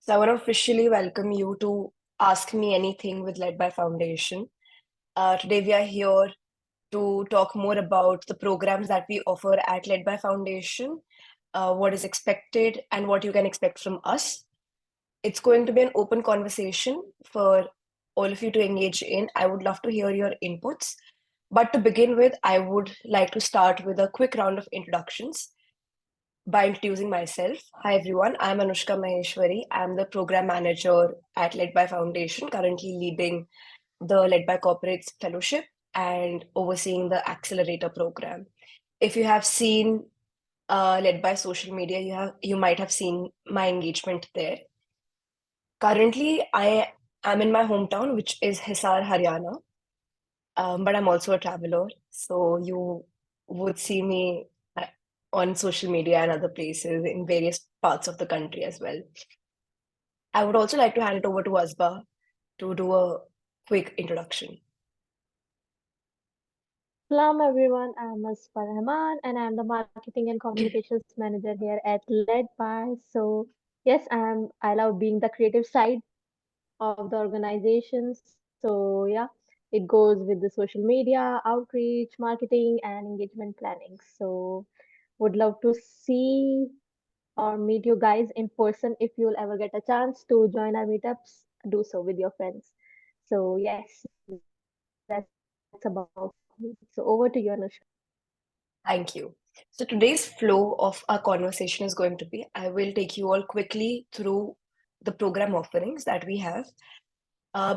So I want to officially welcome you to Ask Me Anything with LedBy Foundation. Today we are here to talk more about the programs that we offer at LedBy Foundation, what is expected and what you can expect from us. It's going to be an open conversation for all of you to engage in. I would love to hear your inputs. But to begin with, I would like to start with a quick round of introductions by introducing myself. Hi everyone, I'm Anushka Maheshwari. I'm the program manager at LedBy Foundation, currently leading the LedBy Corporate Fellowship and overseeing the Accelerator program. If you have seen LedBy social media, you might have seen my engagement there. Currently, I am in my hometown, which is Hisar, Haryana, but I'm also a traveler, so you would see me on social media and other places in various parts of the country as well. I would also like to hand it over to Asba to do a quick introduction. Hello everyone, I'm Asfar Rahman and I'm the Marketing and Communications Manager here at LedBy. So yes, I love being the creative side of the organization. So yeah, it goes with the social media, outreach, marketing, and engagement planning. So would love to see or meet you guys in person if you'll ever get a chance to join our meetups. Do so with your friends. So yes, that's about me. So over to you, Anushka. Thank you. So today's flow of our conversation is going to be, I will take you all quickly through the program offerings that we have.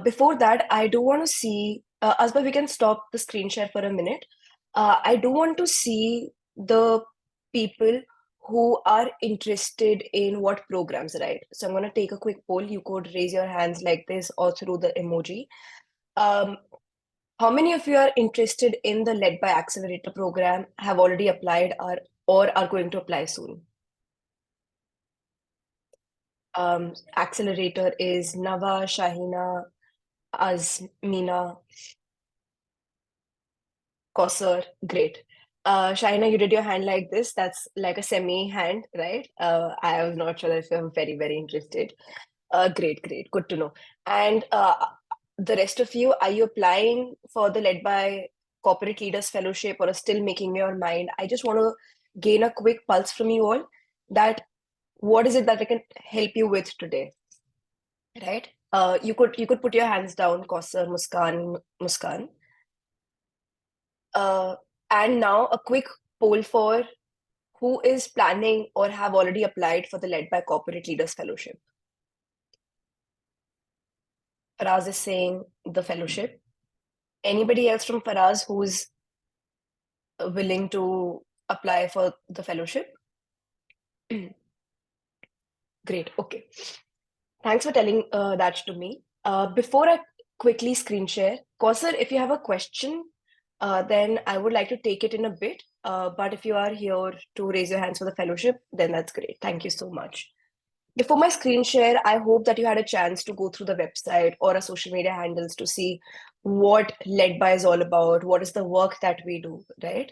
Before that, I do want to see, Asba, we can stop the screen share for a minute. I do want to see the people who are interested in what programs, right? So I'm going to take a quick poll. You could raise your hands like this or through the emoji. Um, how many of you are interested in the LedBy Accelerator program, have already applied or are going to apply soon? Accelerator is Nava, Shahina, Azmina, Kausar. Great. Shahina, you did your hand like this. That's like a semi hand, right? I was not sure if you're very, very interested. Great, great. Good to know. And the rest of you, are you applying for the LedBy Corporate Leaders Fellowship or are still making your mind? I just want to gain a quick pulse from you all that what is it that I can help you with today, right? You could put your hands down, Kausar, Muskan. Uh, and now a quick poll for who is planning or have already applied for the LedBy Corporate Leaders Fellowship. Faraz is saying the fellowship. Anybody else from Faraz who's willing to apply for the fellowship? Great. Okay. Thanks for telling that to me. Before I quickly screen share, Kausar, if you have a question, then I would like to take it in a bit. But if you are here to raise your hands for the fellowship, then that's great. Thank you so much. Before my screen share, I hope that you had a chance to go through the website or our social media handles to see what LedBy is all about, what is the work that we do, right?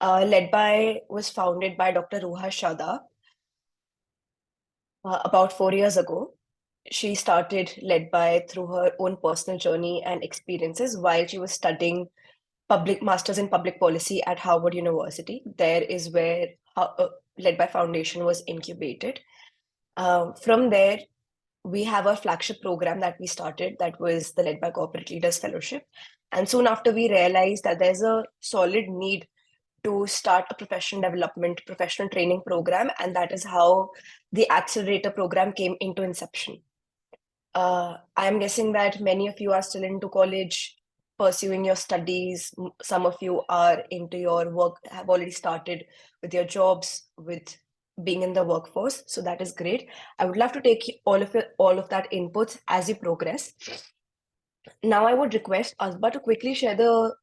LedBy was founded by Dr. Ruha Shada about 4 years ago. She started LedBy through her own personal journey and experiences while she was studying public masters in public policy at Harvard University. There is where LedBy Foundation was incubated. From there, we have a flagship program that we started that was the LedBy Corporate Leaders Fellowship. And soon after, we realized that there's a solid need to start a professional development, professional training program. And that is how the Accelerator program came into inception. I'm guessing that many of you are still into college, pursuing your studies. Some of you are into your work, have already started with your jobs, with being in the workforce. So that is great. I would love to take all of that inputs as you progress. Now I would request Asba to quickly share the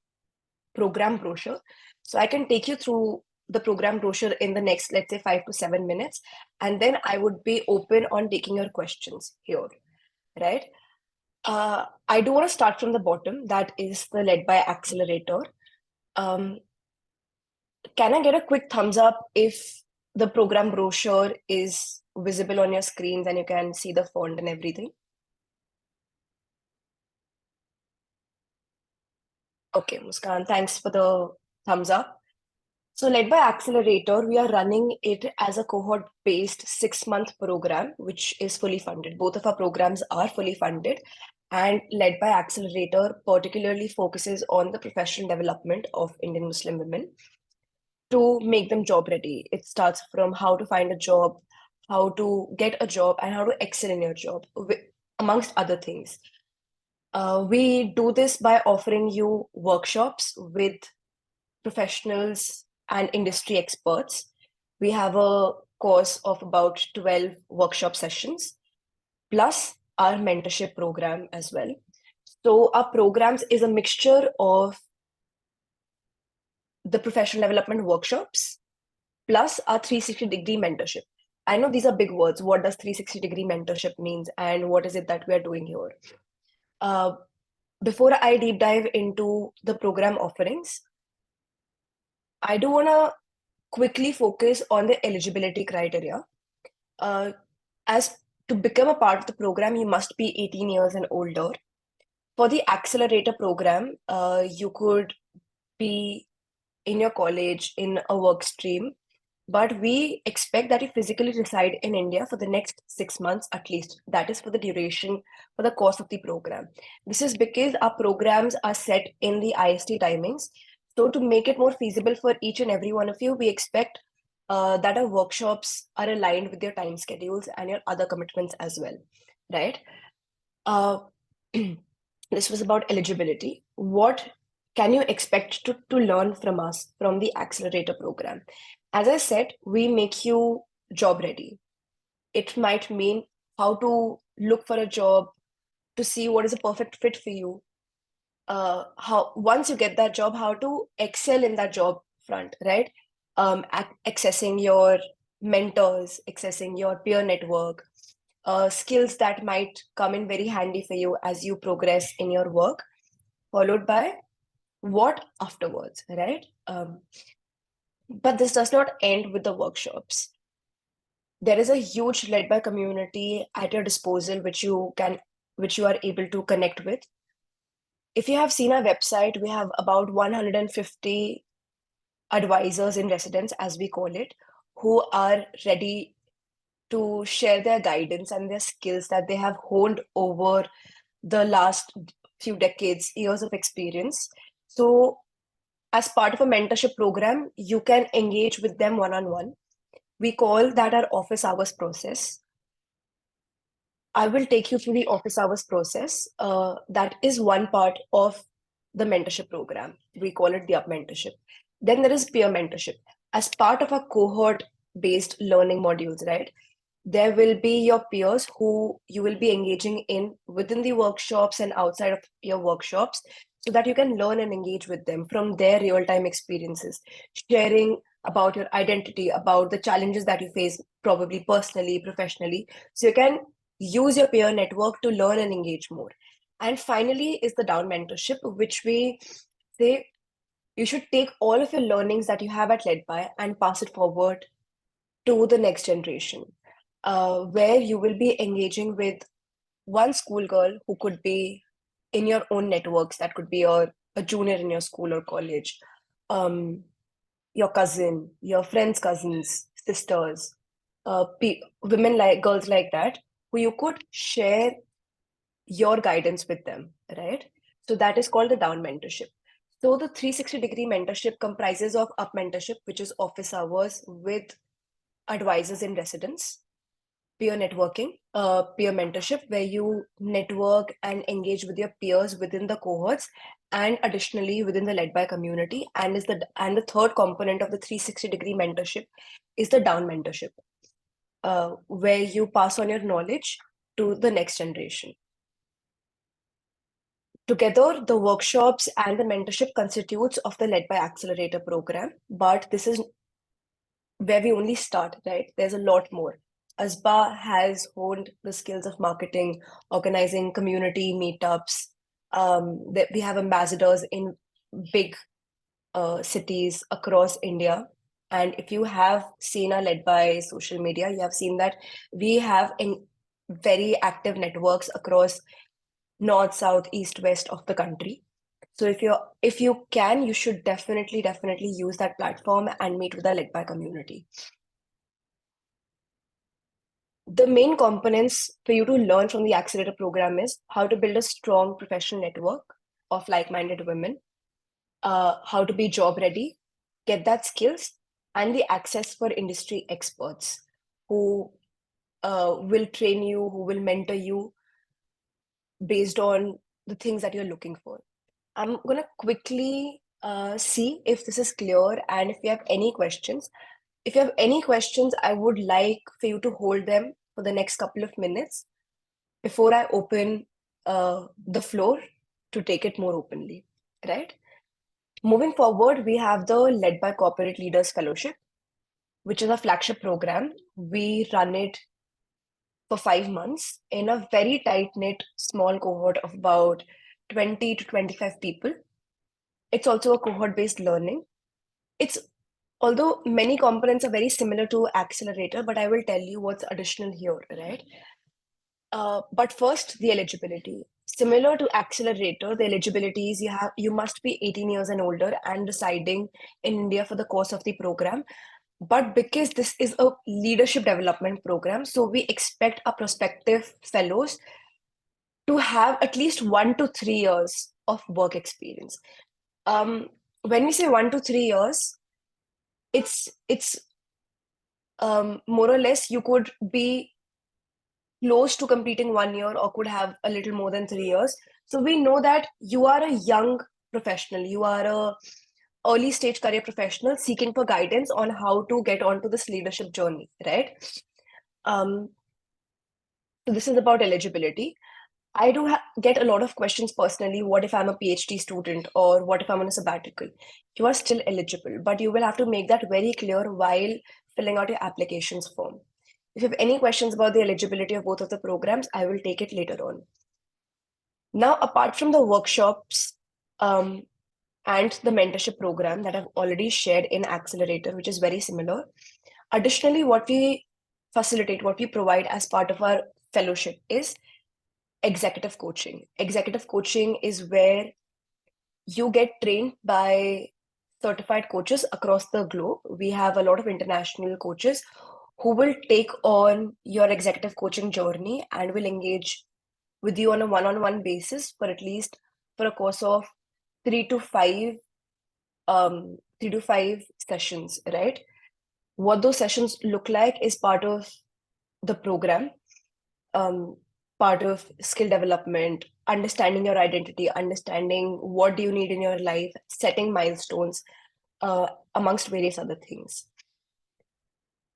program brochure. So I can take you through the program brochure in the next, let's say, 5 to 7 minutes. And then I would be open on taking your questions here, right? I do want to start from the bottom. That is the LedBy Accelerator. Can I get a quick thumbs up if the program brochure is visible on your screens and you can see the font and everything. Okay, Muskan, thanks for the thumbs up. So LedBy Accelerator, we are running it as a cohort-based 6-month program, which is fully funded. Both of our programs are fully funded. And LedBy Accelerator particularly focuses on the professional development of Indian Muslim women to make them job ready. It starts from how to find a job, how to get a job, and how to excel in your job, amongst other things. We do this by offering you workshops with professionals and industry experts. We have a course of about 12 workshop sessions, plus our mentorship program as well. So our programs is a mixture of the professional development workshops plus our 360-degree mentorship. I know these are big words. What does 360-degree mentorship means and what is it that we are doing here? Before I deep dive into the program offerings, I do want to quickly focus on the eligibility criteria. As to become a part of the program, you must be 18 years and older. For the accelerator program, you could be in your college in a work stream, but we expect that you physically reside in India for the next 6 months at least. That is for the duration, for the course of the program. This is because our programs are set in the IST timings. So to make it more feasible for each and every one of you, we expect that our workshops are aligned with your time schedules and your other commitments as well, right? This was about eligibility. What can you expect to learn from us from the accelerator program? As I said, we make you job ready. It might mean how to look for a job, to see what is a perfect fit for you. How once you get that job, how to excel in that job front, right? Accessing your mentors, accessing your peer network, skills that might come in very handy for you as you progress in your work, followed by what afterwards, right? But this does not end with the workshops. There is a huge LedBy community at your disposal, which you are able to connect with. If you have seen our website, we have about 150 advisors in residence, as we call it, who are ready to share their guidance and their skills that they have honed over the last few decades, years of experience. So as part of a mentorship program, you can engage with them one-on-one. We call that our office hours process. I will take you through the office hours process. That is one part of the mentorship program. We call it the up mentorship. Then there is peer mentorship. As part of our cohort-based learning modules, right? There will be your peers who you will be engaging in within the workshops and outside of your workshops so that you can learn and engage with them from their real-time experiences, sharing about your identity, about the challenges that you face, probably personally, professionally. So you can use your peer network to learn and engage more. And finally is the down mentorship, which we say you should take all of your learnings that you have at LedBy and pass it forward to the next generation, where you will be engaging with one schoolgirl who could be in your own networks. That could be a junior in your school or college, your cousin, your friend's cousins, sisters, women like girls like that, who you could share your guidance with them, right? So that is called the down mentorship. So the 360-degree mentorship comprises of up mentorship, which is office hours with advisors in residence, peer networking, peer mentorship, where you network and engage with your peers within the cohorts and additionally within the LedBy community. And the third component of the 360-degree mentorship is the down mentorship, where you pass on your knowledge to the next generation. Together, the workshops and the mentorship constitutes of the LedBy Accelerator program, but this is where we only start, right? There's a lot more. ASBA has honed the skills of marketing, organizing community meetups. We have ambassadors in big cities across India And if you have seen our led by social media, you have seen that we have in very active networks across north, south, east, west of the country. So if you can, you should definitely use that platform and meet with the led by community. The main components for you to learn from the accelerator program is how to build a strong professional network of like-minded women, how to be job ready, get that skills, and the access for industry experts who will train you, who will mentor you based on the things that you're looking for. I'm going to quickly see if this is clear and if you have any questions. If you have any questions, I would like for you to hold them for the next couple of minutes before I open the floor to take it more openly, right? Moving forward, we have the LedBy Corporate Leaders Fellowship, which is a flagship program. We run it for 5 months in a very tight-knit small cohort of about 20 to 25 people. It's also a cohort-based learning. It's although many components are very similar to Accelerator, but I will tell you what's additional here, right? But first, the eligibility. Similar to Accelerator, the eligibility is you must be 18 years and older and residing in India for the course of the program. But because this is a leadership development program, so we expect our prospective fellows to have at least 1 to 3 years of work experience. When we say 1 to 3 years, it's more or less you could be close to completing 1 year or could have a little more than 3 years. So we know that you are a young professional, you are a early stage career professional seeking for guidance on how to get onto this leadership journey, right? Um, so this is about eligibility. I do get a lot of questions personally. What if I'm a PhD student or what if I'm on a sabbatical? You are still eligible, but you will have to make that very clear while filling out your applications form. If you have any questions about the eligibility of both of the programs, I will take it later on. Now, apart from the workshops and the mentorship program that I've already shared in Accelerator, which is very similar, additionally, what we facilitate, what we provide as part of our fellowship is executive coaching. Executive coaching is where you get trained by certified coaches across the globe. We have a lot of international coaches who will take on your executive coaching journey and will engage with you on a one-on-one basis for at least for a course of 3 to 5 3 to 5 sessions, right? What those sessions look like is part of the program, um, part of skill development, understanding your identity, understanding what do you need in your life, setting milestones, amongst various other things.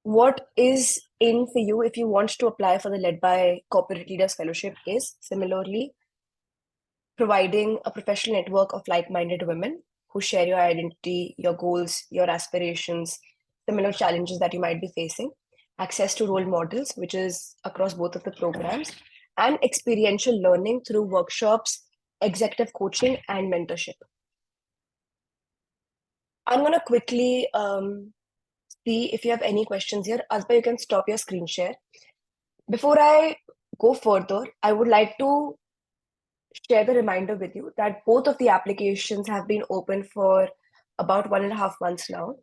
What is in for you if you want to apply for the LedBy Corporate Leaders Fellowship is similarly providing a professional network of like-minded women who share your identity, your goals, your aspirations, similar challenges that you might be facing, access to role models, which is across both of the programs, and experiential learning through workshops, executive coaching, and mentorship. I'm going to quickly see if you have any questions here. Asba, you can stop your screen share. Before I go further, I would like to share the reminder with you that both of the applications have been open for about 1.5 months now.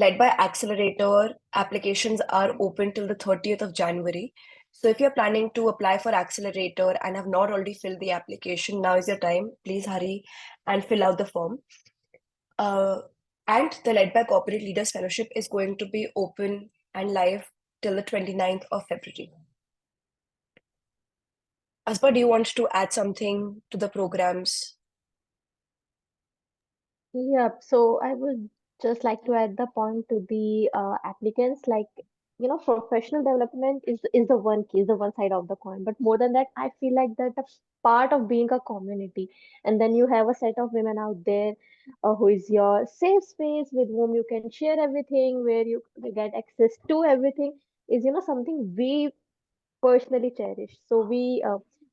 LedBy Accelerator applications are open till the 30th of January. So if you're planning to apply for Accelerator and have not already filled the application, now is your time. Please hurry and fill out the form. And the LedBy Corporate Leaders Fellowship is going to be open and live till the 29th of February. Aspa, do you want to add something to the programs? Yeah, so I would just like to add the point to the applicants, like, professional development is the one key, is the one side of the coin. But more than that, I feel like that a part of being a community, and then you have a set of women out there who is your safe space with whom you can share everything, where you get access to everything, is something we personally cherish. So we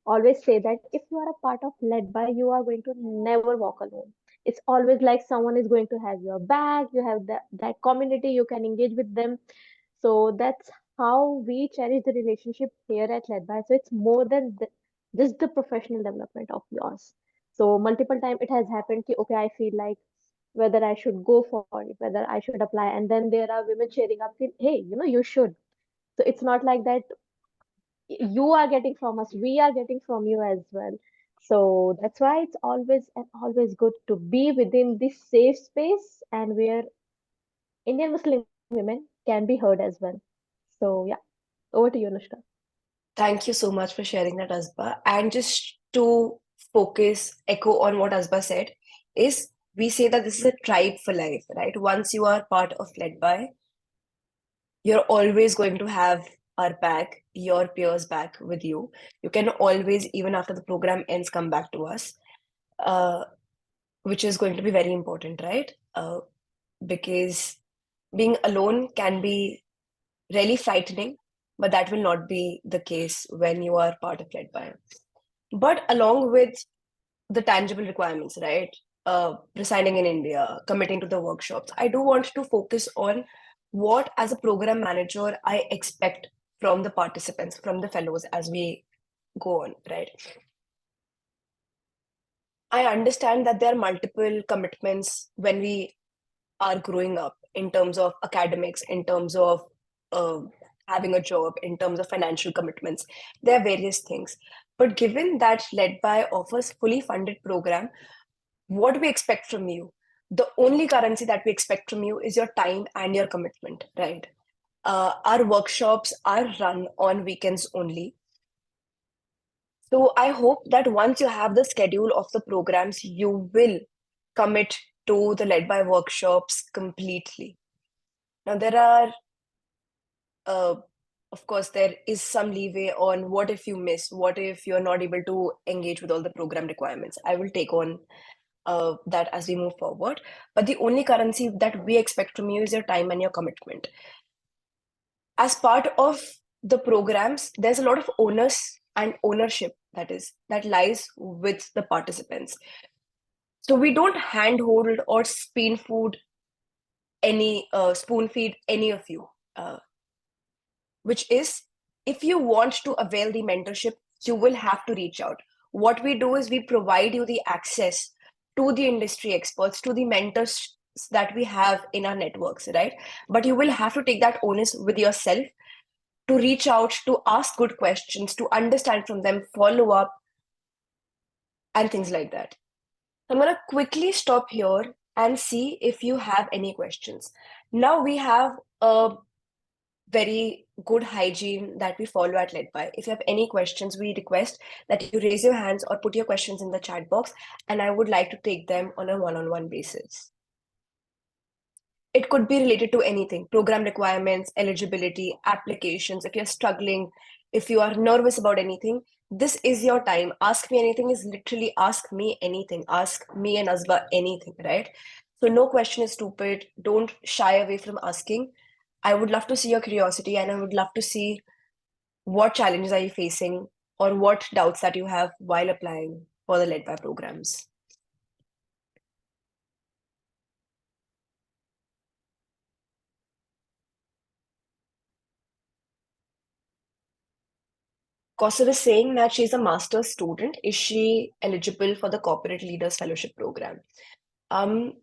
always say that if you are a part of led by, you are going to never walk alone. It's always like someone is going to have your back. You have that community, you can engage with them. So that's how we cherish the relationship here at LedBy. So it's more than just the professional development of yours. So multiple time it has happened ki, okay, I feel like whether I should go for it, whether I should apply, and then there are women cheering up, ki, hey, you should. So it's not like that you are getting from us, we are getting from you as well. So that's why it's always and always good to be within this safe space and where Indian Muslim women can be heard as well. So yeah, over to you, Anushka. Thank you so much for sharing that, Asba. And just to echo on what Asba said, is we say that this is a tribe for life, right? Once you are part of LedBy, you're always going to have our back, your peers back with you. You can always, even after the program ends, come back to us, uh, which is going to be very important, right? Because being alone can be really frightening, but that will not be the case when you are part of LedBy. But along with the tangible requirements, right? Residing in India, committing to the workshops, I do want to focus on what, as a program manager, I expect from the participants, from the fellows as we go on, right? I understand that there are multiple commitments when we are growing up in terms of academics, in terms of uh, having a job, in terms of financial commitments. There are various things. But given that LedBy offers fully funded program, what we expect from you, the only currency that we expect from you is your time and your commitment, right? Our workshops are run on weekends only. So I hope that once you have the schedule of the programs, you will commit to the LedBy workshops completely. Now, there are, uh, of course, there is some leeway on what if you miss, what if you're not able to engage with all the program requirements. I will take on that as we move forward. But the only currency that we expect from you is your time and your commitment. As part of the programs, there's a lot of onus and ownership that lies with the participants. So we don't handhold or spoon feed any of you, which is, if you want to avail the mentorship, you will have to reach out. What we do is we provide you the access to the industry experts, to the mentors that we have in our networks, right? But you will have to take that onus with yourself to reach out, to ask good questions, to understand from them, follow up, and things like that. I'm going to quickly stop here and see if you have any questions. Now we have a very good hygiene that we follow at LedBy. If you have any questions, we request that you raise your hands or put your questions in the chat box, and I would like to take them on a one-on-one basis. It could be related to anything: program requirements, eligibility, applications. If you're struggling, if you are nervous about anything, this is your time. Ask me anything is literally ask me anything. Ask me and Azba anything, right? So no question is stupid. Don't shy away from asking. I would love to see your curiosity, and I would love to see what challenges are you facing or what doubts that you have while applying for the LedBy programs. Kausar is saying that she's a master's student. Is she eligible for the Corporate Leaders Fellowship program? Um,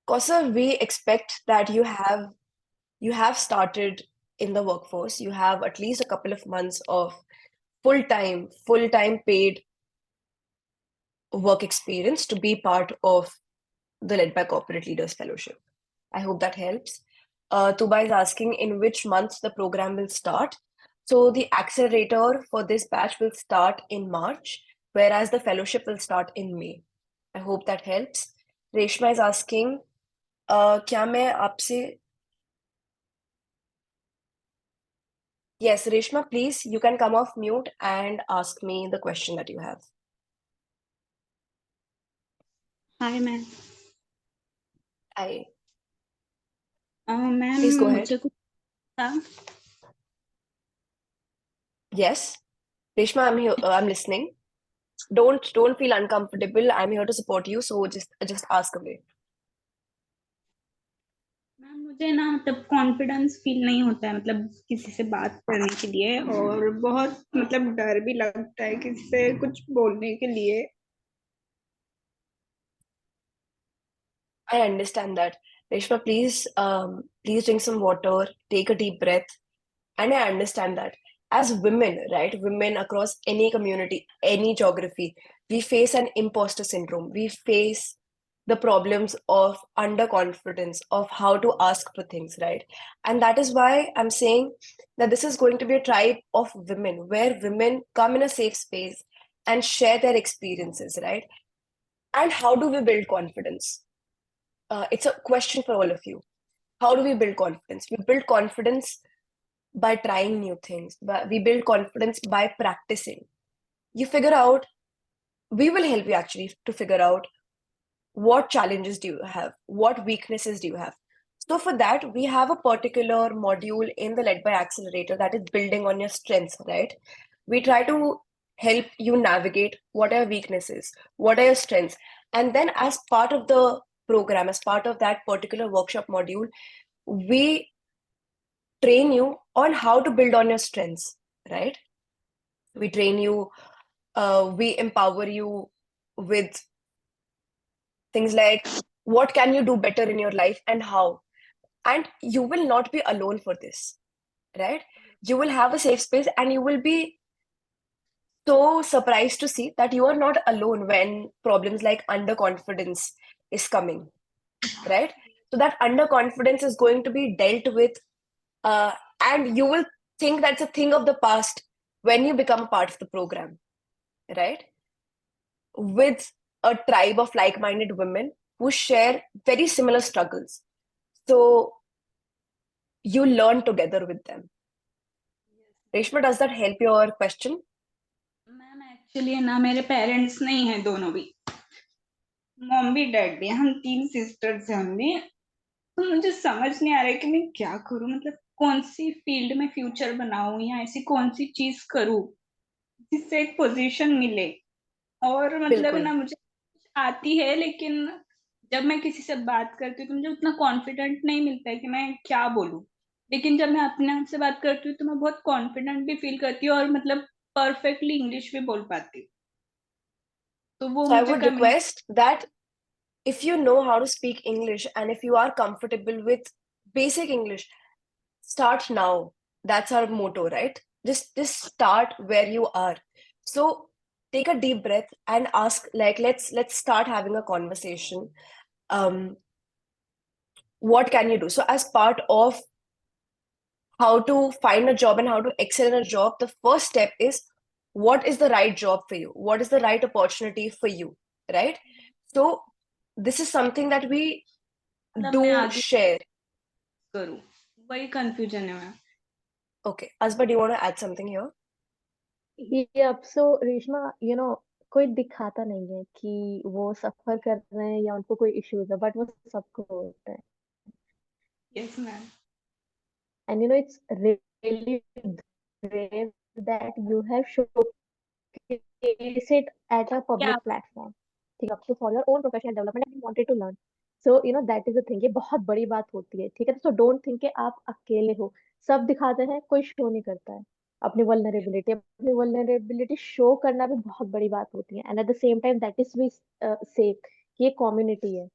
Kausar, we expect that you have started in the workforce. You have at least a couple of months of full-time paid work experience to be part of the LedBy Corporate Leaders Fellowship. I hope that helps. Tuba is asking in which month the program will start. So the accelerator for this batch will start in March, whereas the fellowship will start in May. I hope that helps. Reshma is asking, क्या मैं आपसे Yes, Reshma, please, you can come off mute and ask me the question that you have. Hi ma'am. I ma'am Please go ahead. मुझे कुछ था। Yes, Reshma, I'm here. I'm listening. don't feel uncomfortable. I'm here to support you, so just ask away. Ma'am मुझे ना मतलब confidence feel नहीं होता है मतलब किसी से बात करने के लिए, और बहुत मतलब डर भी लगता है किसी से कुछ बोलने के लिए. I understand that. Reshma, please drink some water, take a deep breath. And I understand that. As women, right, women across any community, any geography, we face an imposter syndrome. We face the problems of underconfidence, of how to ask for things, right? And that is why I'm saying that this is going to be a tribe of women where women come in a safe space and share their experiences, right? And how do we build confidence? It's a question for all of you. How do we build confidence? We build confidence by trying new things, but we build confidence by practicing. You figure out, we will help you actually to figure out what challenges do you have, what weaknesses do you have. So for that, we have a particular module in the LedBy Accelerator that is building on your strengths, right? We try to help you navigate what are your weaknesses, what are your strengths. And then as part of the program, as part of that particular workshop module, we train you on how to build on your strengths, right? We train you, we empower you with things like what can you do better in your life and how. And you will not be alone for this, right? You will have a safe space and you will be so surprised to see that you are not alone when problems like underconfidence is coming, right? So that underconfidence is going to be dealt with, uh, and you will think that's a thing of the past when you become a part of the program, right? With a tribe of like-minded women who share very similar struggles. So you learn together with them. Reshma, does that help your question? Ma'am actually ना मेरे parents नहीं है, दोनों भी, mom भी dad भी, हम 3 sisters हैं हम भी. तो मुझे समझ नहीं आ रहा है कि मैं क्या करूं, मतलब कौन सी फील्ड में फ्यूचर बनाऊं या ऐसी कौन सी चीज करूं जिससे एक पोजीशन मिले. और मतलब बिल्कुल. ना मुझे आती है, लेकिन जब मैं किसी से बात करती हूँ तो मुझे उतना कॉन्फिडेंट नहीं मिलता है कि मैं क्या बोलूं. लेकिन जब मैं अपने आप से बात करती हूँ तो मैं बहुत कॉन्फिडेंट भी फील करती हूँ और मतलब परफेक्टली इंग्लिश भी बोल पाती हूँ. तो वो So I मुझे would कमी. request that if you know how to speak English and if you are comfortable with basic English, start now. That's our motto, right? Just start where you are. So take a deep breath and ask, like, let's start having a conversation. What can you do? So as part of how to find a job and how to excel in a job, the first step is what is the right job for you? What is the right opportunity for you, right? So this is something that we मतलब मैं do आगे share. करूँ, वही confusion है ma'am. Okay, Asba, do you want to add something here? Yep. So Reshma, कोई दिखाता नहीं है कि वो सफर कर रहे हैं या उनको कोई इश्यूज है, बट वो सबको होता है. Yes ma'am. And it's really brave that you have showcased it at a क्या. public platform. ठीक है, so for your own professional development and you wanted to learn. So that is the thing. ये बहुत बड़ी बात होती है, ठीक है. So don't think कि आप अकेले हो. सब दिखाते हैं, कोई शो नहीं करता है. अपनी वल्नरेबिलिटी शो करना भी बहुत बड़ी बात होती है. And at the same time that is we safe कि ये कम्युनिटी है.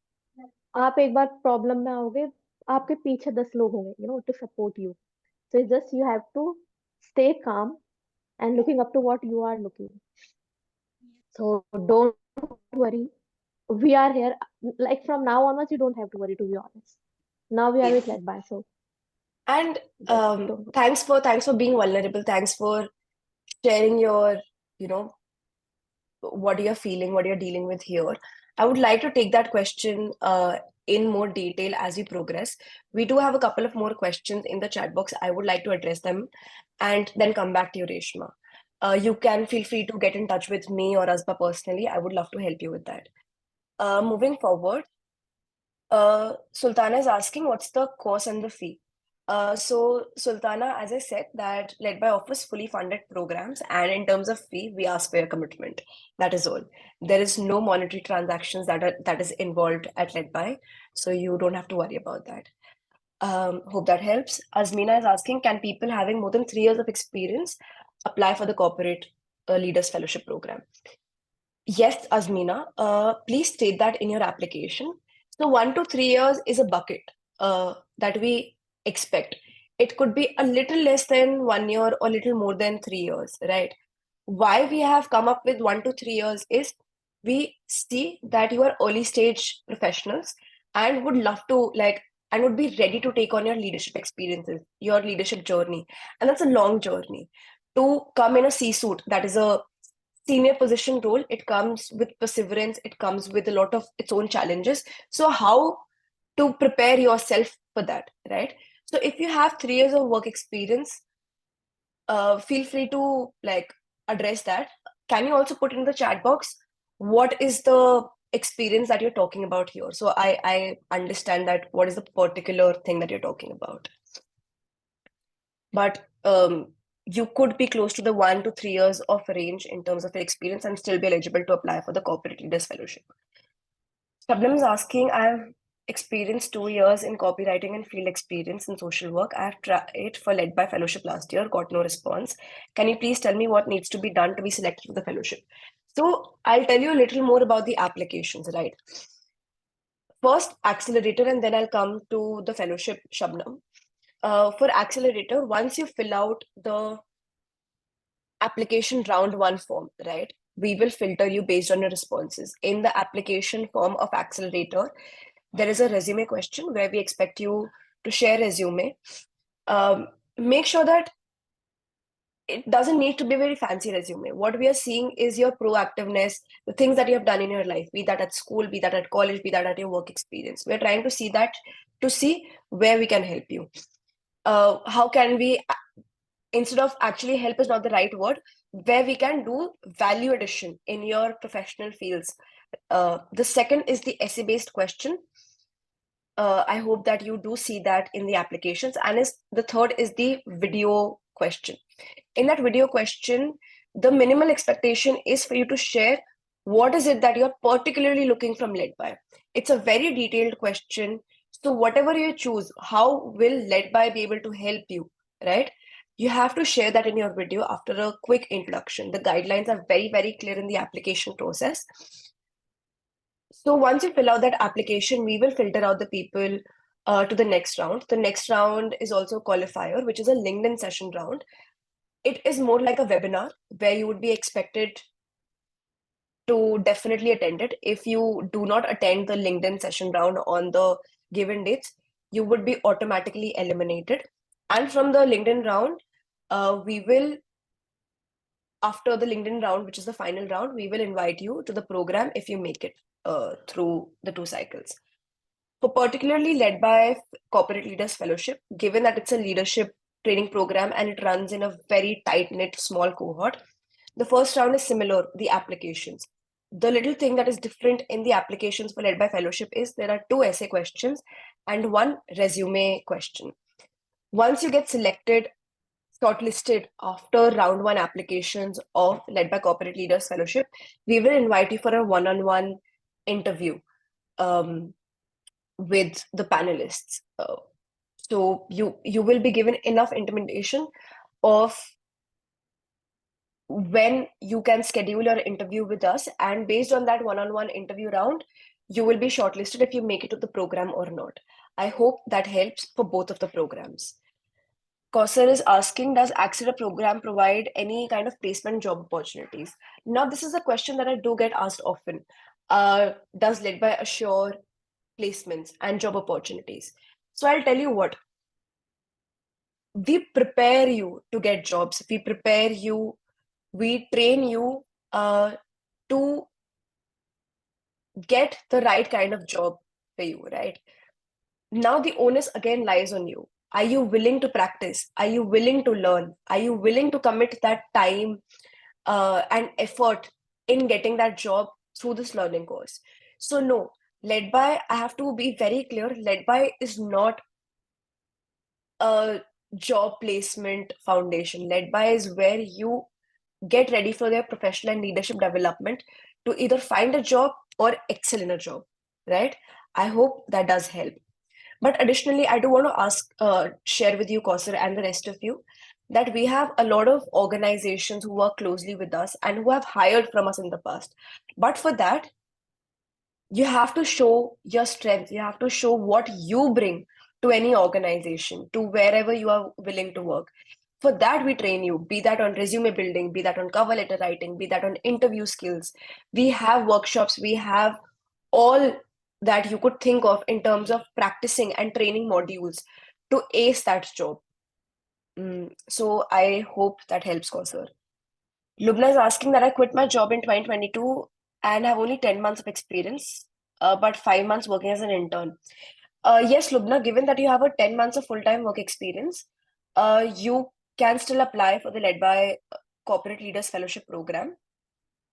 आप एक बार प्रॉब्लम में आओगे, आपके पीछे 10 लोग होंगे to support you. So it's just you have to stay calm and looking up to what you are looking. So don't worry. We are here. Like from now onwards, you don't have to worry, to be honest. Now we are with LedBy, so And just don't worry. thanks for being vulnerable. Thanks for sharing your, you know, what you're feeling, what you're dealing with here. I would like to take that question in more detail as we progress. We do have a couple of more questions in the chat box. I would like to address them and then come back to you, Reshma. You can feel free to get in touch with me or Asba personally. I would love to help you with that. Moving forward, Sultana is asking, what's the course and the fee? So Sultana, as I said, that LedBy offers fully funded programs, and in terms of fee, we ask for your commitment. That is all. There is no monetary transactions that is involved at LedBy, so you don't have to worry about that. Hope that helps. Azmina is asking, can people having more than 3 years of experience apply for the Corporate Leaders Fellowship program? Yes, Azmina. Please state that in your application. So 1 to 3 years is a bucket that we expect. It could be a little less than 1 year or little more than 3 years, right? Why we have come up with 1 to 3 years is we see that you are early stage professionals and would love to and would be ready to take on your leadership experiences, your leadership journey. And that's a long journey. To come in a C-suite, that is a senior position role, it comes with perseverance, it comes with a lot of its own challenges. So how to prepare yourself for that, right? So if you have 3 years of work experience, feel free to address that. Can you also put in the chat box what is the experience that you're talking about here? So I understand that what is the particular thing that you're talking about. But you could be close to the 1 to 3 years of range in terms of your experience and still be eligible to apply for the Corporate Leaders Fellowship. Shabnam is asking, I've experienced 2 years in copywriting and field experience in social work. I have tried for LedBy Fellowship last year, got no response. Can you please tell me what needs to be done to be selected for the fellowship? So I'll tell you a little more about the applications, right? First, Accelerator, and then I'll come to the fellowship, Shabnam. For Accelerator, once you fill out the application round 1 form, right? We will filter you based on your responses. In the application form of Accelerator, there is a resume question where we expect you to share resume. Make sure that it doesn't need to be a very fancy resume. What we are seeing is your proactiveness, the things that you have done in your life, be that at school, be that at college, be that at your work experience. We're trying to see that, to see where we can help you. How can we, instead of actually help is not the right word, where we can do value addition in your professional fields. The second is the essay-based question. I hope that you do see that in the applications. And the third is the video question. In that video question, the minimal expectation is for you to share what is it that you're particularly looking from LedBy. It's a very detailed question. So whatever you choose, how will LedBy be able to help you, right? You have to share that in your video after a quick introduction. The guidelines are very, very clear in the application process. So once you fill out that application, we will filter out the people to the next round. The next round is also a qualifier, which is a LinkedIn session round. It is more like a webinar where you would be expected to definitely attend it. If you do not attend the LinkedIn session round on the given dates, you would be automatically eliminated. And from the LinkedIn round, we will, after the LinkedIn round, which is the final round, we will invite you to the program if you make it through the 2 cycles. For particularly LedBy Corporate Leaders Fellowship, given that it's a leadership training program and it runs in a very tight-knit small cohort, the first round is similar, the applications. The little thing that is different in the applications for LedBy Fellowship is there are 2 essay questions and 1 resume question. Once you get selected, shortlisted after round 1 applications of LedBy Corporate Leaders Fellowship, we will invite you for a one-on-one interview with the panelists. So you will be given enough intimation of when you can schedule your interview with us, and based on that one-on-one interview round, you will be shortlisted if you make it to the program or not. I hope that helps for both of the programs. Kausar is asking, does Accelerator program provide any kind of placement job opportunities? Now, this is a question that I do get asked often. Does LedBy assure placements and job opportunities? So I'll tell you what. We prepare you to get jobs. We prepare you, we train you to get the right kind of job for you, right? Now the onus again lies on you. Are you willing to practice? Are you willing to learn? Are you willing to commit that time and effort in getting that job through this learning course? So no, LedBy, I have to be very clear, LedBy is not a job placement foundation. LedBy is where you get ready for their professional and leadership development to either find a job or excel in a job, right? I hope that does help. But additionally, I do want to share with you, Kausar, and the rest of you, that we have a lot of organizations who work closely with us and who have hired from us in the past. But for that, you have to show your strength. You have to show what you bring to any organization, to wherever you are willing to work. For that, we train you, be that on resume building, be that on cover letter writing, be that on interview skills. We have workshops, we have all that you could think of in terms of practicing and training modules to ace that job. So I hope that helps, Kausar. Lubna is asking that I quit my job in 2022 and have only 10 months of experience, but 5 months working as an intern. Yes, Lubna, given that you have a 10 months of full-time work experience, you can still apply for the LedBy Corporate Leaders Fellowship program.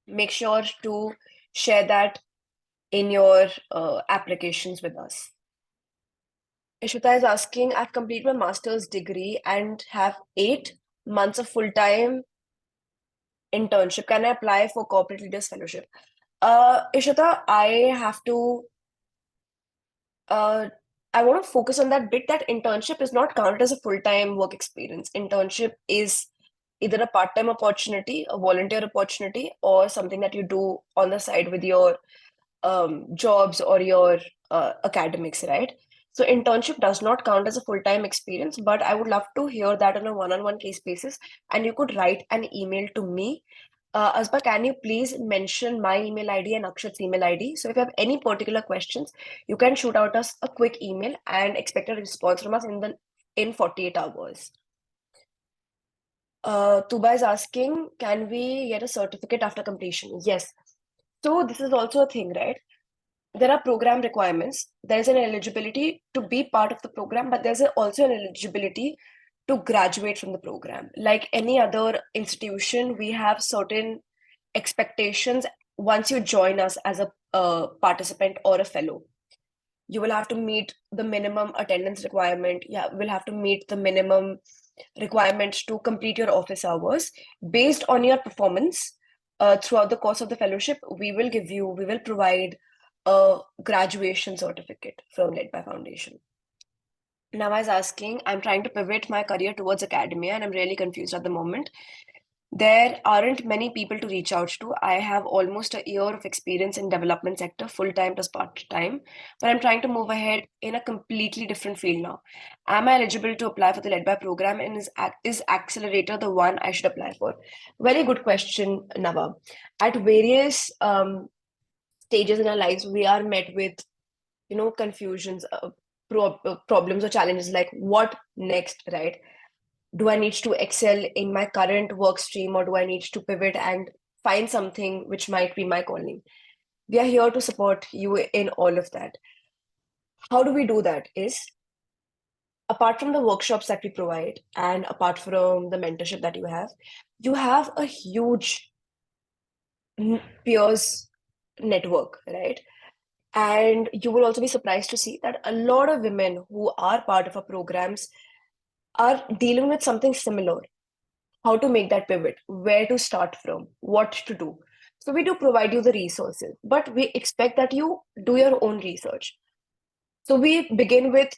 Make sure to share that in your applications with us. Ishita is asking, I've completed my master's degree and have 8 months of full-time internship. Can I apply for Corporate Leaders Fellowship? Ishita, uh, I want to focus on that bit that internship is not counted as a full-time work experience. Internship is either a part-time opportunity, a volunteer opportunity, or something that you do on the side with your jobs or your academics, right? So internship does not count as a full-time experience, but I would love to hear that on a one-on-one case basis. And you could write an email to me. Asba, can you please mention my email ID and Akshat's email ID? So if you have any particular questions, you can shoot out us a quick email and expect a response from us in 48 hours. Tuba is asking, can we get a certificate after completion? Yes. So this is also a thing, right? There are program requirements. There's an eligibility to be part of the program, but there's also an eligibility to graduate from the program. Like any other institution, we have certain expectations once you join us as a participant or a fellow. You will have to meet the minimum attendance requirement. Yeah, will have to meet the minimum requirements to complete your office hours. Based on your performance throughout the course of the fellowship, we will provide a graduation certificate from LedBy Foundation. Now, I was asking, I'm trying to pivot my career towards academia and I'm really confused at the moment. There aren't many people to reach out to. I have almost a year of experience in development sector, full-time plus part-time, but I'm trying to move ahead in a completely different field now. Am I eligible to apply for the LedBy program, and is Accelerator the one I should apply for? Very good question, Nawab. At various stages in our lives, we are met with, confusions, problems or challenges like what next, right? Do I need to excel in my current work stream, or do I need to pivot and find something which might be my calling? We are here to support you in all of that. How do we do that is, apart from the workshops that we provide and apart from the mentorship that you have a huge peers network, right? And you will also be surprised to see that a lot of women who are part of our programs are dealing with something similar. How to make that pivot, where to start from, what to do. So we do provide you the resources, but we expect that you do your own research. So we begin with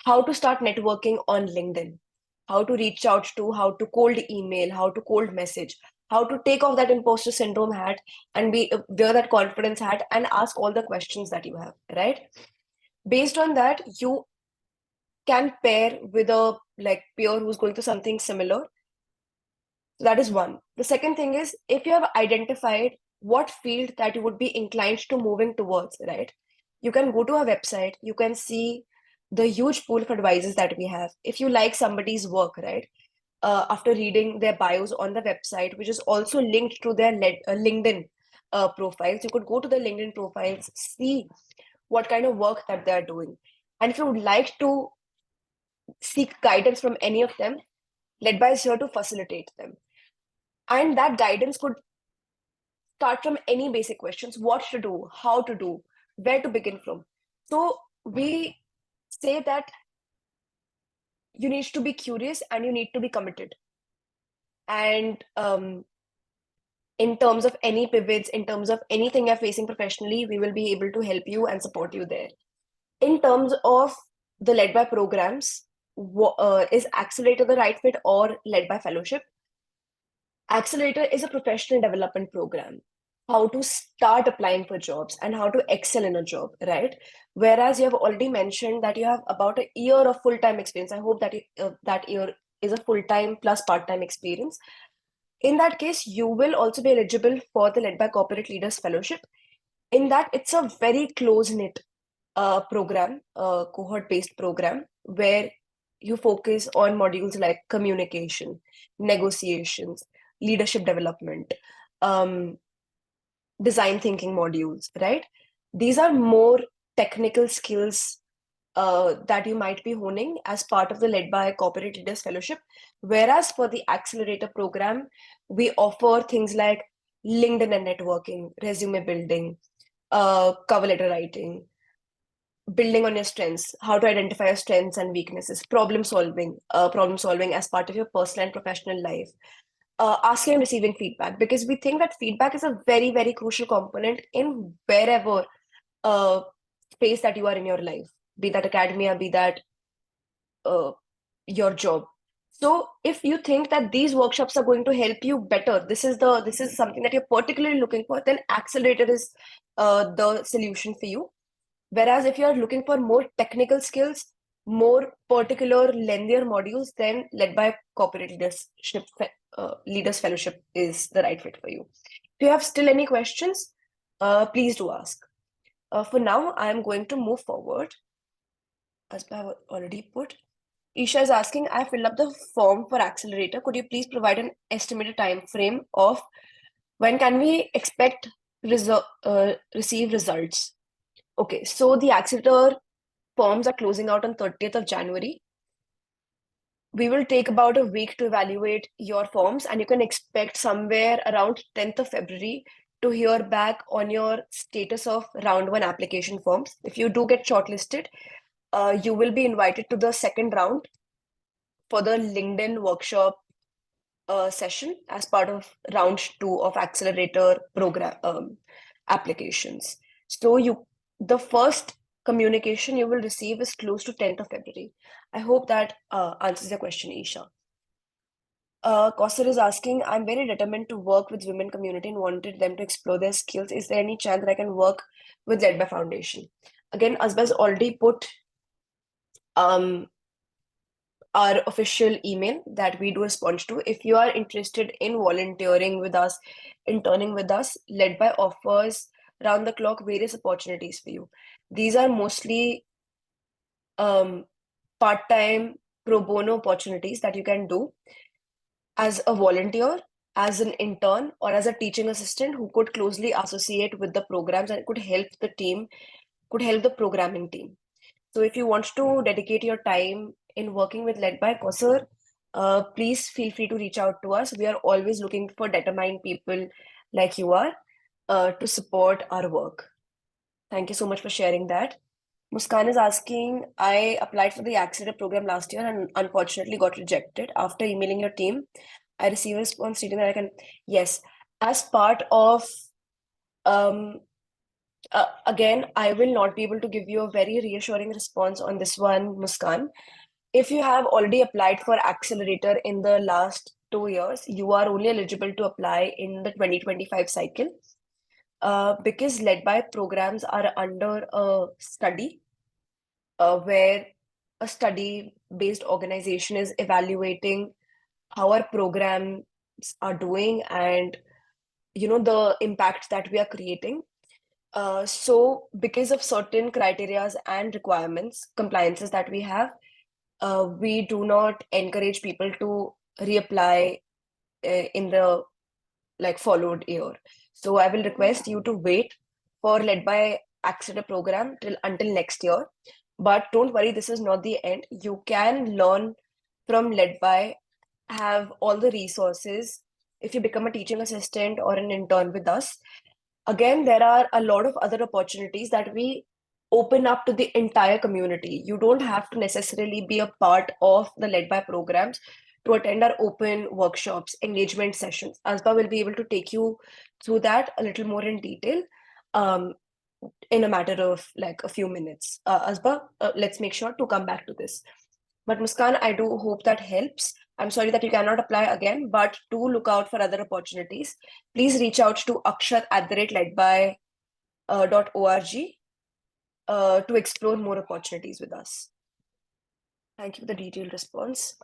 how to start networking on LinkedIn, how to reach out to, how to cold email, how to cold message, how to take off that imposter syndrome hat and wear that confidence hat and ask all the questions that you have, right? Based on that, you can pair with a peer who's going through something similar. So that is one. The second thing is, if you have identified what field that you would be inclined to moving towards, right? You can go to our website, you can see the huge pool of advisors that we have. If you like somebody's work, right? After reading their bios on the website, which is also linked to their LinkedIn profiles, you could go to the LinkedIn profiles, see what kind of work that they're doing. And if you would like to seek guidance from any of them, LedBy is here to facilitate them. And that guidance could start from any basic questions: what to do, how to do, where to begin from. So we say that you need to be curious and you need to be committed. And in terms of any pivots, in terms of anything you're facing professionally, we will be able to help you and support you there. In terms of the LedBy programs, is Accelerator the right fit or LedBy Fellowship? Accelerator is a professional development program, how to start applying for jobs and how to excel in a job, right? Whereas you have already mentioned that you have about a year of full-time experience. I hope that that year is a full-time plus part-time experience. In that case, you will also be eligible for the LedBy Corporate Leaders Fellowship. In that, it's a very close-knit program, cohort-based program, where you focus on modules like communication, negotiations, leadership development, um, design thinking modules, right? These are more technical skills that you might be honing as part of the LedBy Corporate Leaders Fellowship. Whereas for the Accelerator program, we offer things like LinkedIn and networking, resume building, cover letter writing, building on your strengths, how to identify your strengths and weaknesses, problem solving as part of your personal and professional life, asking and receiving feedback, because we think that feedback is a very, very crucial component in wherever space that you are in your life, be that academia, be that uh, your job. So if you think that these workshops are going to help you better, this is something that you're particularly looking for, then Accelerator is the solution for you. Whereas if you are looking for more technical skills, more particular, lengthier modules, then LedBy Corporate Leaders Fellowship is the right fit for you. If you have still any questions, please do ask. For now, I am going to move forward. As I have already put, Isha is asking, I filled up the form for Accelerator. Could you please provide an estimated time frame of when can we expect receive results? Okay, so the Accelerator forms are closing out on 30th of January. We will take about a week to evaluate your forms, and you can expect somewhere around 10th of February to hear back on your status of round one application forms. If you do get shortlisted, you will be invited to the second round for the LinkedIn workshop session as part of round two of Accelerator program applications. So the first communication you will receive is close to 10th of February. I hope that answers your question, Isha. Kausar is asking, I'm very determined to work with women community and wanted them to explore their skills. Is there any chance that I can work with LedBy Foundation? Again, Asba's already put our official email that we do respond to. If you are interested in volunteering with us, interning with us, LedBy offers round the clock various opportunities for you. These are mostly part-time pro bono opportunities that you can do as a volunteer, as an intern, or as a teaching assistant who could closely associate with the programs and could help the team, could help the programming team. So if you want to dedicate your time in working with LedBy Kausar, please feel free to reach out to us. We are always looking for determined people like you are to support our work. Thank you so much for sharing that. Muskan is asking, I applied for the Accelerator program last year and unfortunately got rejected. After emailing your team, I received a response stating that I can, yes, as part of, again, I will not be able to give you a very reassuring response on this one, Muskan. If you have already applied for Accelerator in the last 2 years, you are only eligible to apply in the 2025 cycle because LedBy programs are under a study where a study-based organization is evaluating how our programs are doing and the impact that we are creating. So because of certain criterias and requirements, compliances that we have, we do not encourage people to reapply in the followed year. So I will request you to wait for LedBy Accelerator program until next year. But don't worry, this is not the end. You can learn from LedBy, have all the resources if you become a teaching assistant or an intern with us. Again, there are a lot of other opportunities that we open up to the entire community. You don't have to necessarily be a part of the LedBy programs to attend our open workshops, engagement sessions. Asba will be able to take you through that a little more in detail in a matter of like a few minutes. Asba, let's make sure to come back to this. But Muskan, I do hope that helps. I'm sorry that you cannot apply again, but do look out for other opportunities. Please reach out to akshat@ledby.org to explore more opportunities with us. Thank you for the detailed response.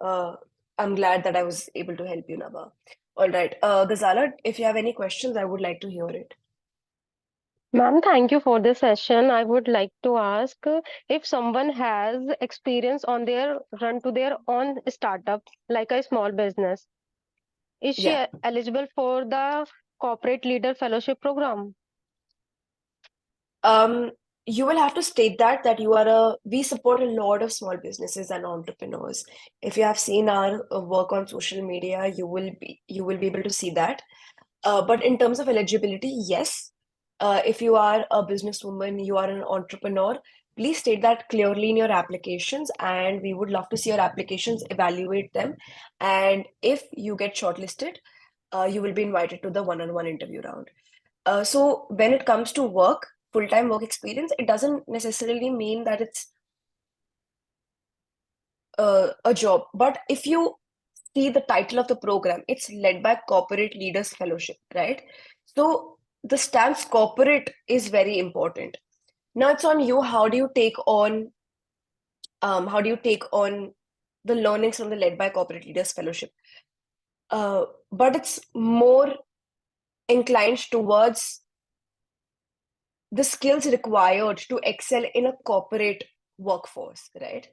I'm glad that I was able to help you, Naba. All right. Ghazala, if you have any questions, I would like to hear it. Ma'am, thank you for this session. I would like to ask if someone has experience on their run to their own startup, like a small business, is she Yeah. eligible for the Corporate Leader Fellowship program? You will have to state that we support a lot of small businesses and entrepreneurs. If you have seen our work on social media, you will be able to see that. But in terms of eligibility, yes. If you are a businesswoman, you are an entrepreneur, please state that clearly in your applications, and we would love to see your applications, evaluate them. And if you get shortlisted, you will be invited to the one-on-one interview round. So when it comes to work, full-time work experience, it doesn't necessarily mean that it's a job. But if you see the title of the program, it's LedBy Corporate Leaders Fellowship, right? So the stance corporate is very important. Now it's on you. How do you take on the learnings from the LedBy Corporate Leaders Fellowship? But it's more inclined towards the skills required to excel in a corporate workforce, right?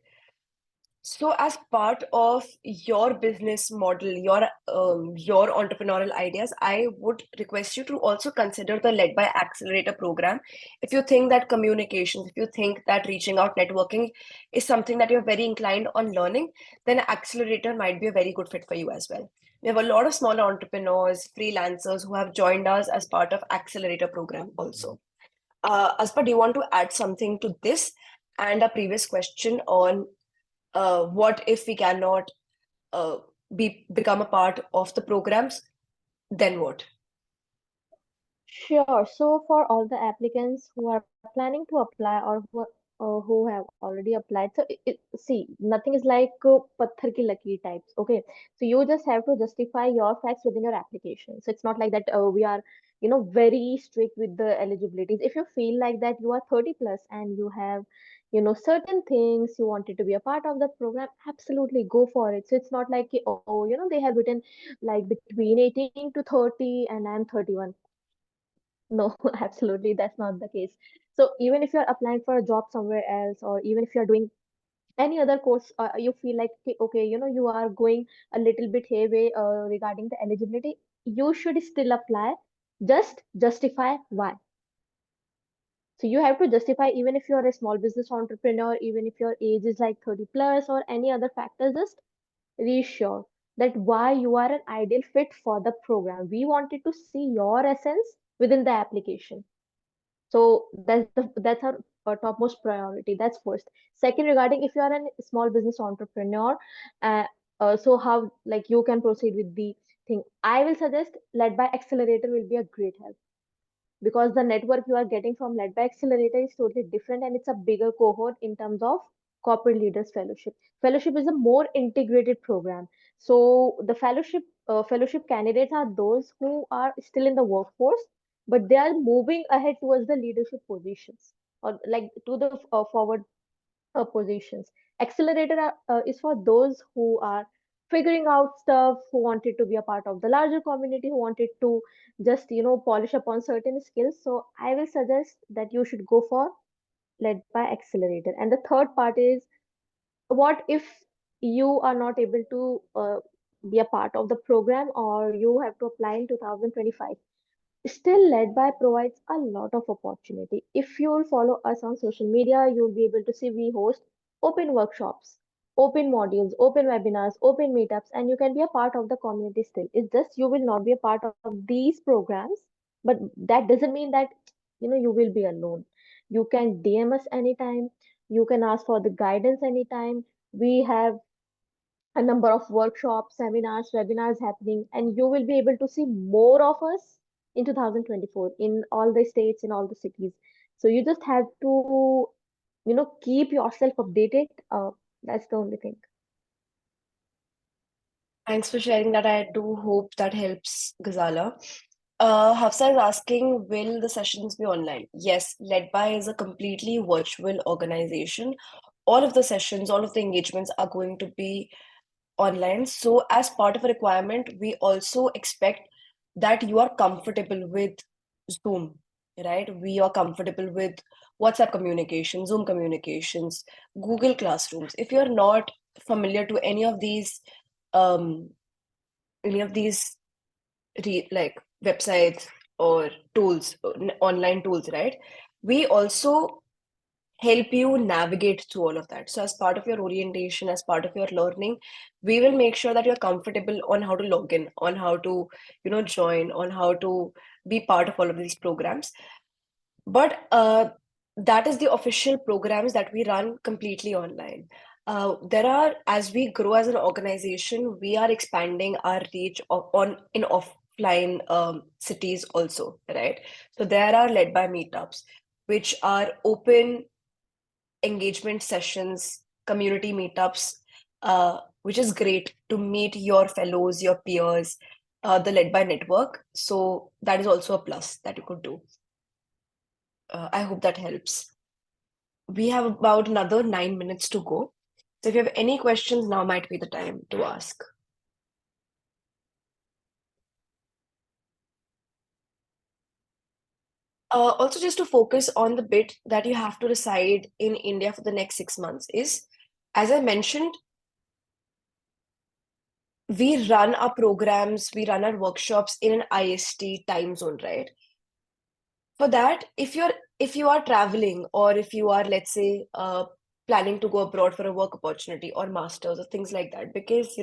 So, as part of your business model, your entrepreneurial ideas, I would request you to also consider the LedBy Accelerator program. If you think that communications, if you think that reaching out, networking is something that you're very inclined on learning, then Accelerator might be a very good fit for you as well. We have a lot of smaller entrepreneurs, freelancers who have joined us as part of Accelerator program also. Aspa, do you want to add something to this and a previous question on what if we cannot become a part of the programs? Then what? Sure. So for all the applicants who are planning to apply or who have already applied, so see, nothing is like patthar ki laki types. Okay, so you just have to justify your facts within your application. So it's not like that we are, very strict with the eligibilities. If you feel like that you are 30 plus and you have, certain things you wanted to be a part of the program, absolutely go for it. So it's not like, oh, they have written like between 18 to 30 and I'm 31. No, absolutely, that's not the case. So even if you're applying for a job somewhere else, or even if you're doing any other course, you feel like, okay, you are going a little bit heavy regarding the eligibility, you should still apply. Just justify why. So you have to justify, even if you're a small business entrepreneur, even if your age is like 30 plus or any other factor, just reassure that why you are an ideal fit for the program. We wanted to see your essence within the application. So that's our topmost priority. That's first. Second, regarding if you are a small business entrepreneur, uh, so how like you can proceed with the thing. I will suggest LedBy Accelerator will be a great help, because the network you are getting from LedBy Accelerator is totally different, and it's a bigger cohort in terms of corporate leaders fellowship. Fellowship is a more integrated program. So the fellowship candidates are those who are still in the workforce, but they are moving ahead towards the leadership positions, or like to the forward positions. Accelerator is for those who are figuring out stuff, who wanted to be a part of the larger community, who wanted to just polish upon certain skills. So I will suggest that you should go for LedBy Accelerator. And the third part is, what if you are not able to be a part of the program, or you have to apply in 2025? Still, LedBy provides a lot of opportunity. If you'll follow us on social media, you'll be able to see we host open workshops, open modules, open webinars, open meetups, and you can be a part of the community still. It's just you will not be a part of these programs, but that doesn't mean that you will be alone. You can DM us anytime. You can ask for the guidance anytime. We have a number of workshops, seminars, webinars happening, and you will be able to see more of us in 2024 in all the states, in all the cities. So you just have to, keep yourself updated. That's the only thing. Thanks for sharing that. I do hope that helps, Ghazala. Hafsa is asking, will the sessions be online? Yes, LedBy is a completely virtual organization. All of the sessions, all of the engagements are going to be online. So as part of a requirement, we also expect that you are comfortable with Zoom, right? We are comfortable with WhatsApp communication, Zoom communications, Google Classrooms. If you're not familiar to um, any of these like websites or tools, online tools, right? We also help you navigate through all of that. So as part of your orientation, as part of your learning, we will make sure that you're comfortable on how to log in, on how to, join, on how to be part of all of these programs. But that is the official programs that we run completely online. As we grow as an organization, we are expanding our reach in offline cities also, right? So there are led by meetups, which are open engagement sessions, community meetups, which is great to meet your fellows, your peers, the led by network. So that is also a plus that you could do. I hope that helps. We have about another 9 minutes to go. So if you have any questions, now might be the time to ask. Also, just to focus on the bit that you have to reside in India for the next 6 months is, as I mentioned, we run our programs, we run our workshops in an IST time zone, right? For that, if you are traveling, or if you are, let's say, planning to go abroad for a work opportunity or masters or things like that, because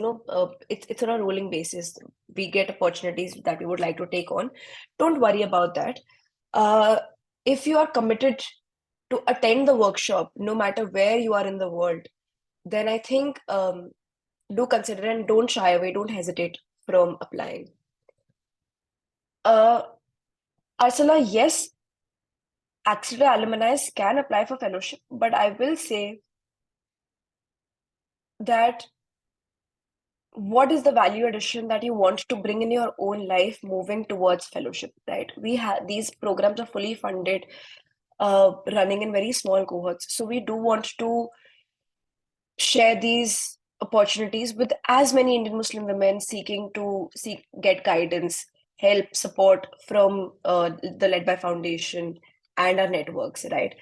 it's on a rolling basis, we get opportunities that we would like to take on. Don't worry about that. If you are committed to attend the workshop, no matter where you are in the world, then I think do consider and don't shy away, don't hesitate from applying. Ursula, yes, Accelerator alumni can apply for fellowship, but I will say that what is the value addition that you want to bring in your own life moving towards fellowship, right? We have these programs are fully funded, running in very small cohorts. So we do want to share these opportunities with as many Indian Muslim women seeking to get guidance, help, support from the LedBy Foundation and our networks, right?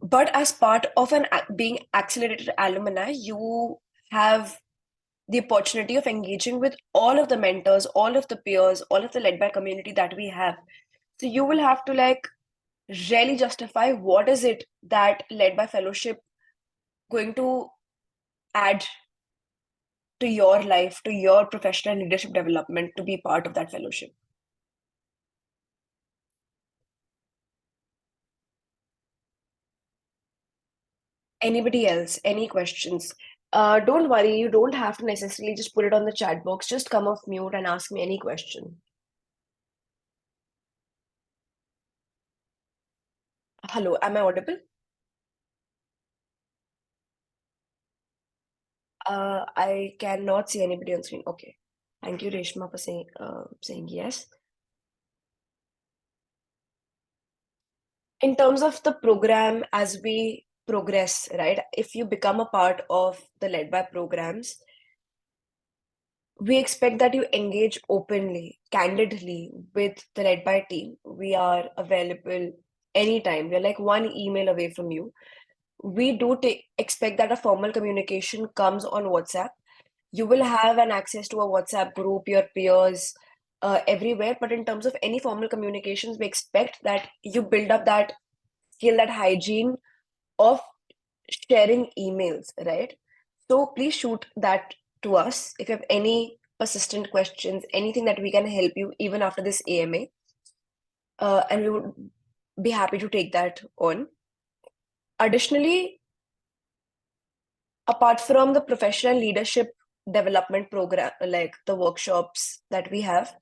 But as part of being accelerated alumni, you have the opportunity of engaging with all of the mentors, all of the peers, all of the LedBy community that we have. So you will have to really justify what is it that LedBy Fellowship going to add to your life, to your professional leadership development to be part of that fellowship. Anybody else? Any questions? Don't worry, you don't have to necessarily just put it on the chat box. Just come off mute and ask me any question. Hello, am I audible? I cannot see anybody on screen. Okay. Thank you, Reshma, for saying yes. In terms of the program, as we progress, right? If you become a part of the LedBy programs, we expect that you engage openly, candidly with the LedBy team. We are available anytime. We're like one email away from you. We do expect that a formal communication comes on WhatsApp. You will have an access to a WhatsApp group, your peers, everywhere. But in terms of any formal communications, we expect that you build up that skill, that hygiene of sharing emails, right? So please shoot that to us if you have any persistent questions, anything that we can help you even after this AMA. And we would be happy to take that on. Additionally, apart from the professional leadership development program, like the workshops that we have,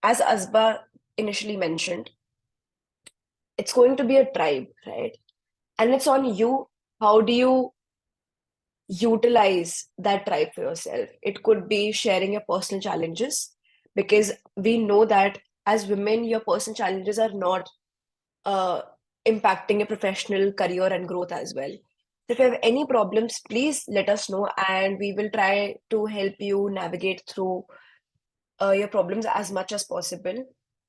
as Asba initially mentioned, it's going to be a tribe, right? And it's on you. How do you utilize that tribe for yourself? It could be sharing your personal challenges, because we know that as women, your personal challenges are not uh, impacting your professional career and growth as well. So if you have any problems, please let us know, and we will try to help you navigate through your problems as much as possible.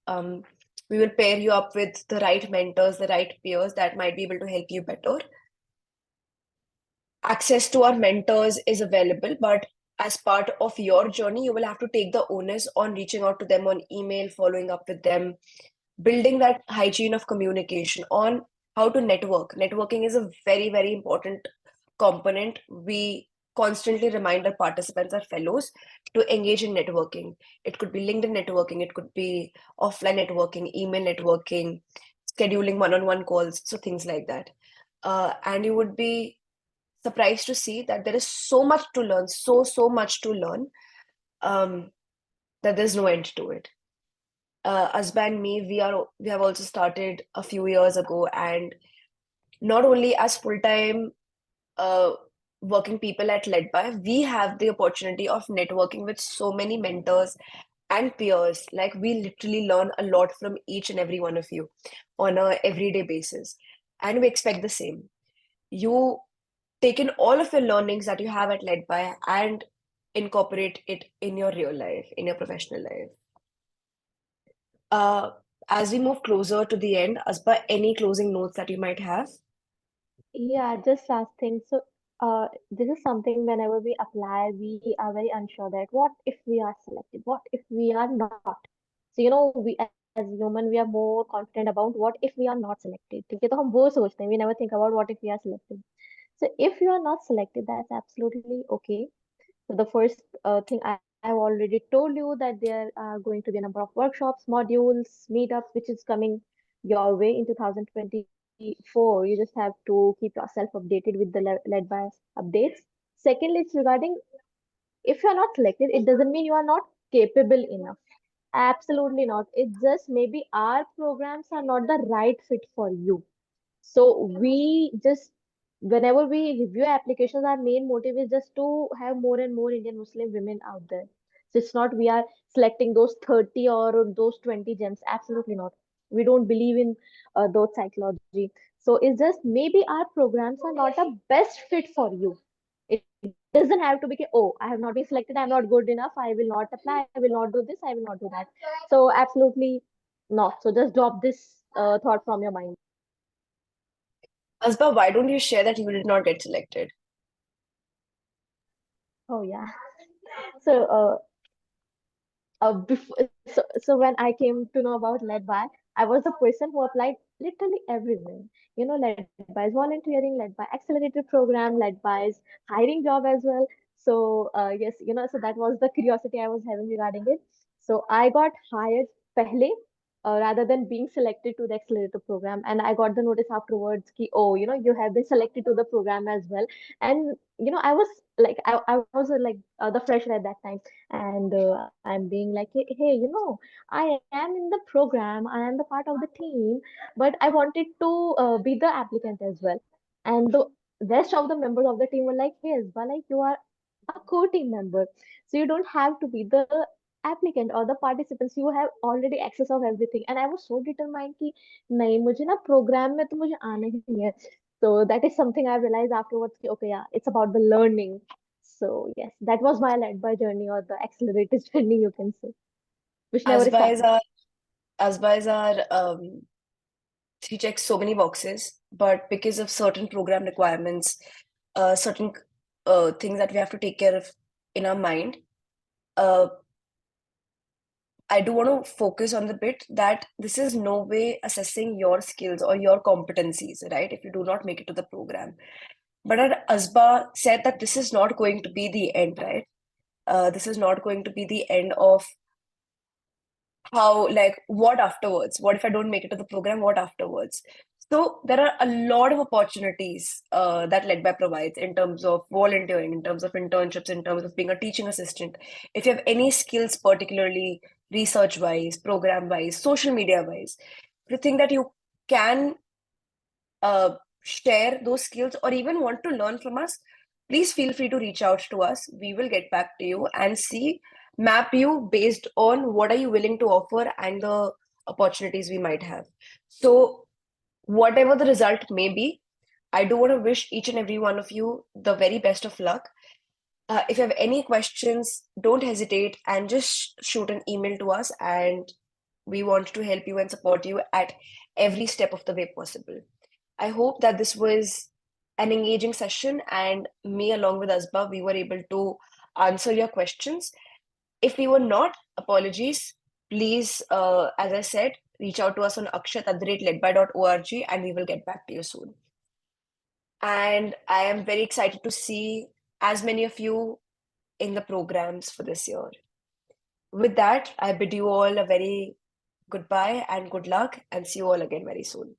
Um, we will pair you up with the right mentors, the right peers that might be able to help you better. Access to our mentors is available, but as part of your journey, you will have to take the onus on reaching out to them on email, following up with them, building that hygiene of communication, on how to network. Networking is a very, very important component. We constantly remind our participants, our fellows, to engage in networking. It could be LinkedIn networking, it could be offline networking, email networking, scheduling one-on-one calls, so things like that. And you would be surprised to see that there is so much to learn, so much to learn, that there's no end to it. Asba and me, we have also started a few years ago, and not only as full-time uh, working people at LedBy, we have the opportunity of networking with so many mentors and peers. Like, we literally learn a lot from each and every one of you on a everyday basis, and we expect the same. You take in all of your learnings that you have at LedBy and incorporate it in your real life, in your professional life. Uh, as we move closer to the end, Asba, any closing notes that you might have? Yeah, just last thing. So, this is something whenever we apply, we are very unsure that what if we are selected? What if we are not? So, we as human, we are more confident about what if we are not selected. ठीक है तो हम वो सोचते हैं. We never think about what if we are selected. So, if you are not selected, that's absolutely okay. So the first thing I've already told you that there are going to be a number of workshops, modules, meetups, which is coming your way in 2024. You just have to keep yourself updated with the led by updates. Secondly, it's regarding if you're not selected, it doesn't mean you are not capable enough. Absolutely not. It just maybe our programs are not the right fit for you. So we just, whenever we review applications, our main motive is just to have more and more Indian Muslim women out there. So it's not we are selecting those 30 or those 20 gems. Absolutely not. We don't believe in those psychology. So it's just maybe our programs are not a best fit for you. It doesn't have to be, oh, I have not been selected, I'm not good enough, I will not apply, I will not do this, I will not do that. So absolutely not. So just drop this thought from your mind. Asba, why don't you share that you did not get selected? Oh yeah. So so when I came to know about LedBy, I was the person who applied literally everywhere. LedBy's volunteering, LedBy Accelerator program, LedBy's hiring job as well. So yes, so that was the curiosity I was having regarding it. So I got hired pehle rather than being selected to the accelerator program, and I got the notice afterwards ki, oh, you have been selected to the program as well. And I was like I was like the fresher at that time, and I'm being like, hey, I am in the program, I am the part of the team, but I wanted to be the applicant as well. And the rest of the members of the team were like, hey, Isba, like you are a co-team member, so you don't have to be the applicant or the participants, you have already access of everything. And I was so determined कि नहीं मुझे ना program में तो मुझे आना ही है. So that is something I realized afterwards कि, okay, yeah, it's about the learning. So yes, that was my LedBy journey, or the accelerated journey, you can say, which never Asba is stopped. our Asba is our she checks so many boxes, but because of certain program requirements, certain things that we have to take care of in our mind, uh, I do want to focus on the bit that this is no way assessing your skills or your competencies, right? If you do not make it to the program. But Asba said that this is not going to be the end, right? This is not going to be the end of how, like, what afterwards? What if I don't make it to the program? What afterwards? So there are a lot of opportunities that LedBy provides in terms of volunteering, in terms of internships, in terms of being a teaching assistant. If you have any skills, particularly research-wise, program-wise, social media-wise, if you think that you can share those skills or even want to learn from us, please feel free to reach out to us. We will get back to you and map you based on what are you willing to offer and the opportunities we might have. So whatever the result may be, I do want to wish each and every one of you the very best of luck. If you have any questions, don't hesitate and just shoot an email to us, and we want to help you and support you at every step of the way possible. I hope that this was an engaging session, and me along with Asba, we were able to answer your questions. If we were not, apologies. Please, as I said, reach out to us on akshat@ledby.org and we will get back to you soon. And I am very excited to see as many of you in the programs for this year. With that, I bid you all a very goodbye and good luck, and see you all again very soon.